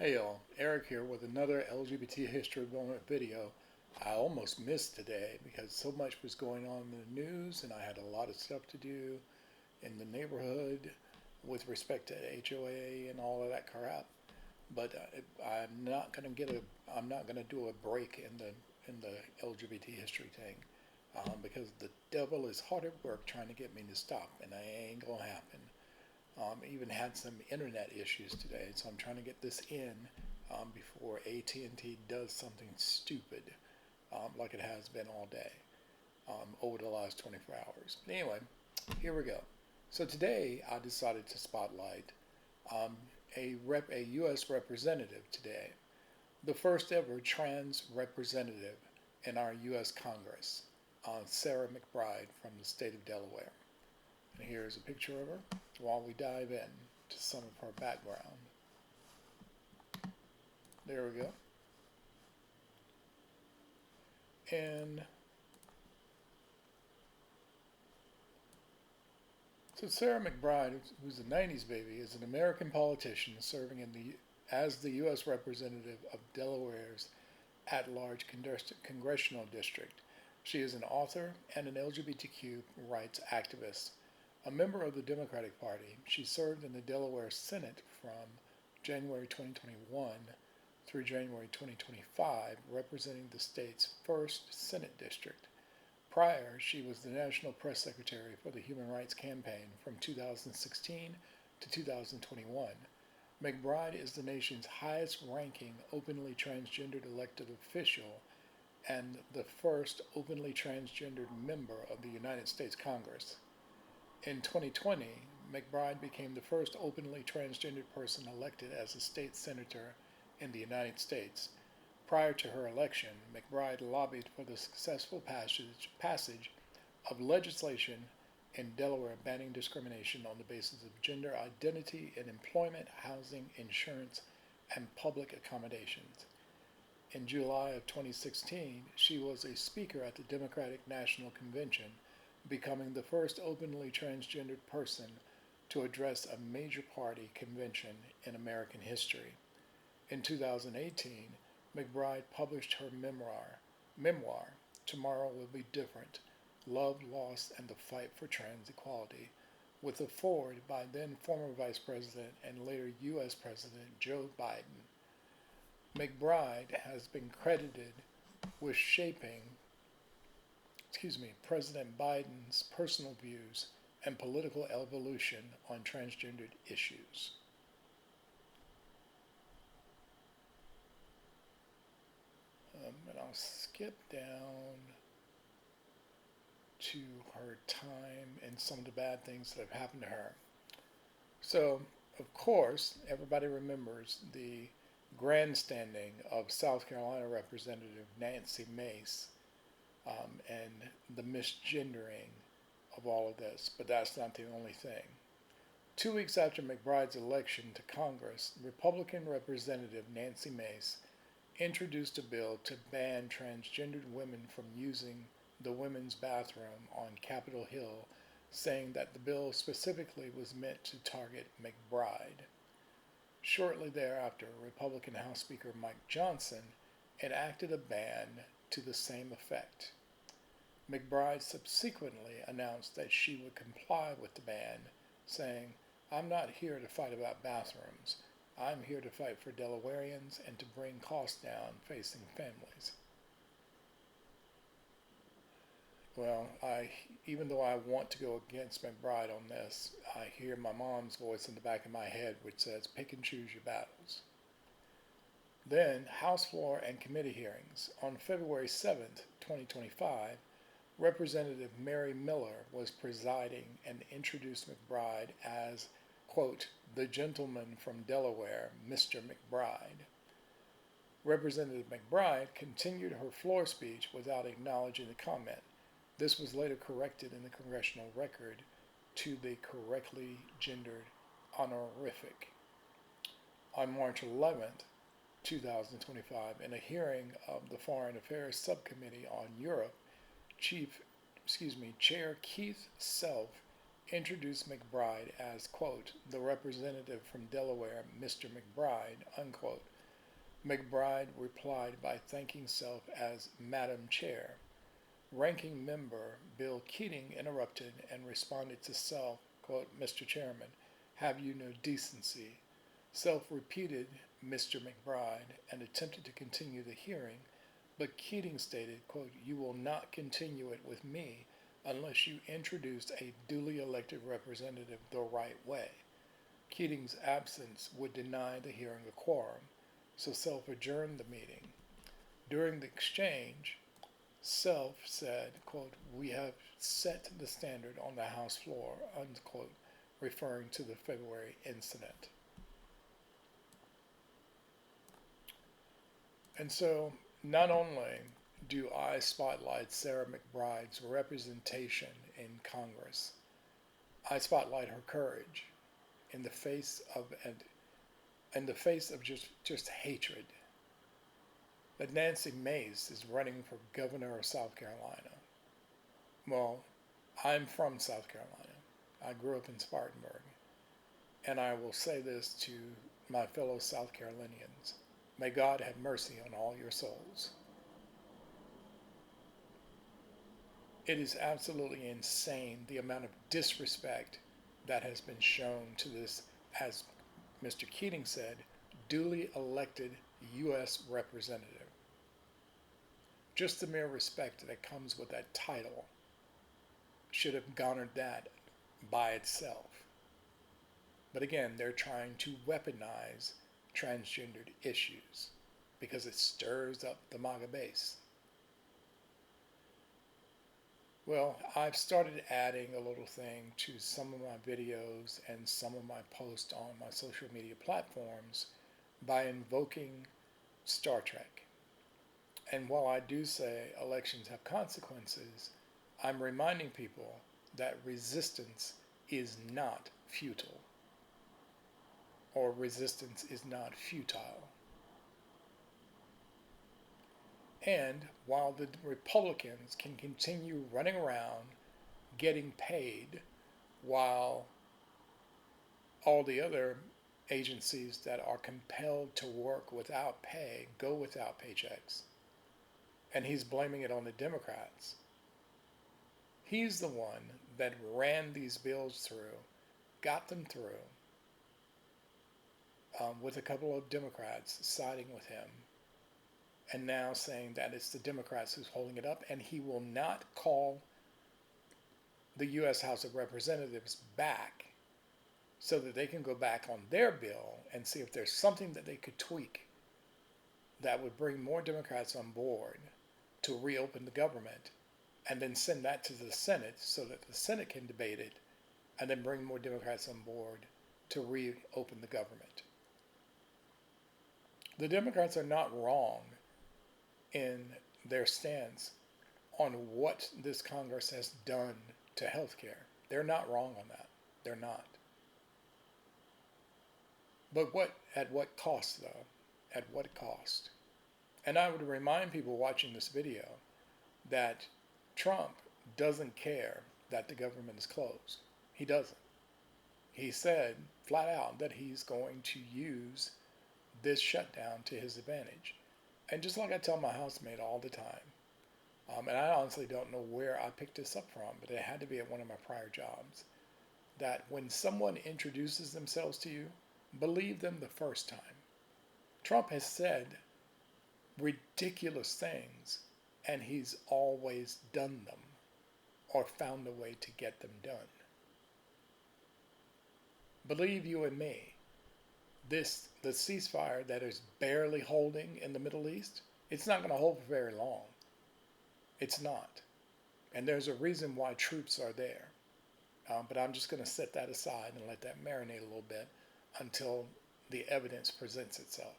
Hey y'all, Eric here with another LGBT history moment video. I almost missed today because so much was going on in the news and I had a lot of stuff to do in the neighborhood with respect to HOA and all of that crap. But I'm not gonna do a break in the LGBT history thing because the devil is hard at work trying to get me to stop, and it ain't gonna happen. Even had some internet issues today, so I'm trying to get this in before AT&T does something stupid, like it has been all day over the last 24 hours. But anyway, here we go. So today I decided to spotlight um, a U.S. representative today, the first ever trans representative in our U.S. Congress, Sarah McBride from the state of Delaware. And here's a picture of her while we dive in to some of her background. There we go. And so Sarah McBride, who's a 90s baby, is an American politician serving as the U.S. representative of Delaware's at-large congressional district. She is an author and an LGBTQ rights activist. A member of the Democratic Party, she served in the Delaware Senate from January 2021 through January 2025, representing the state's first Senate district. Prior, she was the National Press Secretary for the Human Rights Campaign from 2016 to 2021. McBride is the nation's highest ranking openly transgendered elected official and the first openly transgendered member of the United States Congress. In 2020, McBride became the first openly transgendered person elected as a state senator in the United States. Prior to her election, McBride lobbied for the successful passage of legislation in Delaware banning discrimination on the basis of gender identity in employment, housing, insurance, and public accommodations. In July of 2016, she was a speaker at the Democratic National Convention, becoming the first openly transgendered person to address a major party convention in American history. In 2018, McBride published her memoir, Tomorrow Will Be Different: Love, Loss, and the Fight for Trans Equality, with a foreword by then former Vice President and later U.S. President Joe Biden. McBride has been credited with shaping President Biden's personal views and political evolution on transgendered issues. And I'll skip down to her time and some of the bad things that have happened to her. So, of course, everybody remembers the grandstanding of South Carolina Representative Nancy Mace and the misgendering of all of this, but that's not the only thing. 2 weeks after McBride's election to Congress, Republican Representative Nancy Mace introduced a bill to ban transgendered women from using the women's bathroom on Capitol Hill, saying that the bill specifically was meant to target McBride. Shortly thereafter, Republican House Speaker Mike Johnson enacted a ban to the same effect. McBride subsequently announced that she would comply with the ban, saying, "I'm not here to fight about bathrooms. I'm here to fight for Delawareans and to bring costs down facing families." Well, even though I want to go against McBride on this, I hear my mom's voice in the back of my head which says, pick and choose your battles. Then, House floor and committee hearings. On February 7th, 2025, Representative Mary Miller was presiding and introduced McBride as, quote, the gentleman from Delaware, Mr. McBride. Representative McBride continued her floor speech without acknowledging the comment. This was later corrected in the congressional record to the correctly gendered honorific. On March 11th, 2025, in a hearing of the Foreign Affairs Subcommittee on Europe, Chair Keith Self introduced McBride as, quote, the representative from Delaware, Mr. McBride, unquote. McBride replied by thanking Self as Madam Chair. Ranking Member Bill Keating interrupted and responded to Self, quote, Mr. Chairman, have you no decency? Self repeated Mr. McBride and attempted to continue the hearing, but Keating stated, quote, you will not continue it with me unless you introduce a duly elected representative the right way. Keating's absence would deny the hearing a quorum, so Self adjourned the meeting. During the exchange, Self said, quote, we have set the standard on the House floor, unquote, referring to the February incident. And so, not only do I spotlight Sarah McBride's representation in Congress, I spotlight her courage in the face of just hatred. That Nancy Mace is running for governor of South Carolina. Well, I'm from South Carolina. I grew up in Spartanburg. And I will say this to my fellow South Carolinians. May God have mercy on all your souls. It is absolutely insane the amount of disrespect that has been shown to this, as Mr. Keating said, duly elected U.S. representative. Just the mere respect that comes with that title should have garnered that by itself. But again, they're trying to weaponize transgendered issues because it stirs up the MAGA base. Well, I've started adding a little thing to some of my videos and some of my posts on my social media platforms by invoking Star Trek. And while I do say elections have consequences, I'm reminding people that resistance is not futile, or resistance is not futile. And while the Republicans can continue running around getting paid while all the other agencies that are compelled to work without pay go without paychecks, and he's blaming it on the Democrats. He's the one that ran these bills through, got them through, with a couple of Democrats siding with him, and now saying that it's the Democrats who's holding it up, and he will not call the U.S. House of Representatives back so that they can go back on their bill and see if there's something that they could tweak that would bring more Democrats on board to reopen the government, and then send that to the Senate so that the Senate can debate it, and then bring more Democrats on board to reopen the government. The Democrats are not wrong in their stance on what this Congress has done to health care. They're not wrong on that. They're not. But at what cost, though? At what cost? And I would remind people watching this video that Trump doesn't care that the government is closed. He doesn't. He said flat out that he's going to use this shutdown to his advantage. And just like I tell my housemate all the time, and I honestly don't know where I picked this up from, but it had to be at one of my prior jobs, that when someone introduces themselves to you, believe them the first time. Trump has said ridiculous things, and he's always done them or found a way to get them done. Believe you and me, the ceasefire that is barely holding in the Middle East, it's not going to hold for very long. It's not. And there's a reason why troops are there. But I'm just going to set that aside and let that marinate a little bit until the evidence presents itself.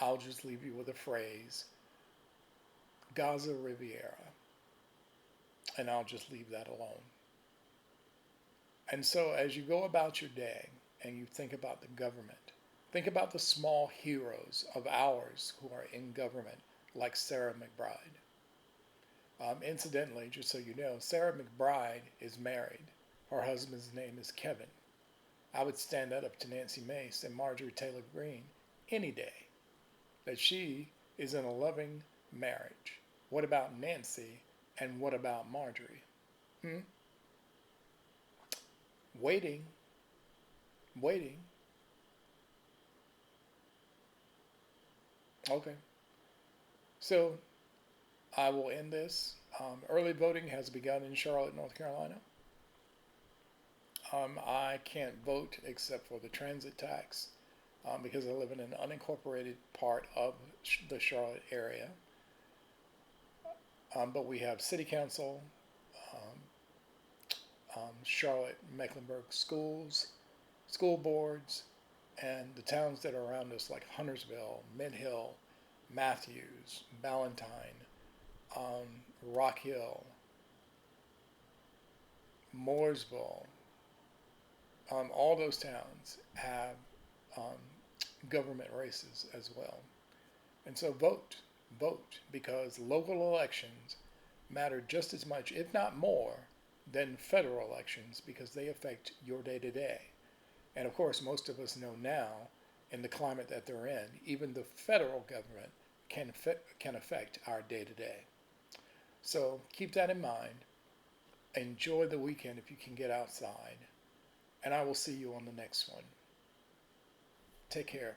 I'll just leave you with a phrase, Gaza Riviera, and I'll just leave that alone. And so as you go about your day and you think about the government, think about the small heroes of ours who are in government, like Sarah McBride. Incidentally, just so you know, Sarah McBride is married. Her husband's name is Kevin. I would stand that up to Nancy Mace and Marjorie Taylor Greene any day, that she is in a loving marriage. What about Nancy and what about Marjorie? Hmm? Waiting, waiting. Okay. So I will end this. Early voting has begun in Charlotte, North Carolina. I can't vote except for the transit tax because I live in an unincorporated part of the Charlotte area. But we have city council, um, Charlotte, Mecklenburg schools, school boards, and the towns that are around us, like Huntersville, Mid Hill, Matthews, Ballantyne, Rock Hill, Mooresville. All those towns have um, government races as well. And so vote, because local elections matter just as much, if not more, than federal elections because they affect your day to day. And of course, most of us know now, in the climate that they're in, even the federal government can affect our day to day. So keep that in mind. Enjoy the weekend if you can get outside. And I will see you on the next one. Take care.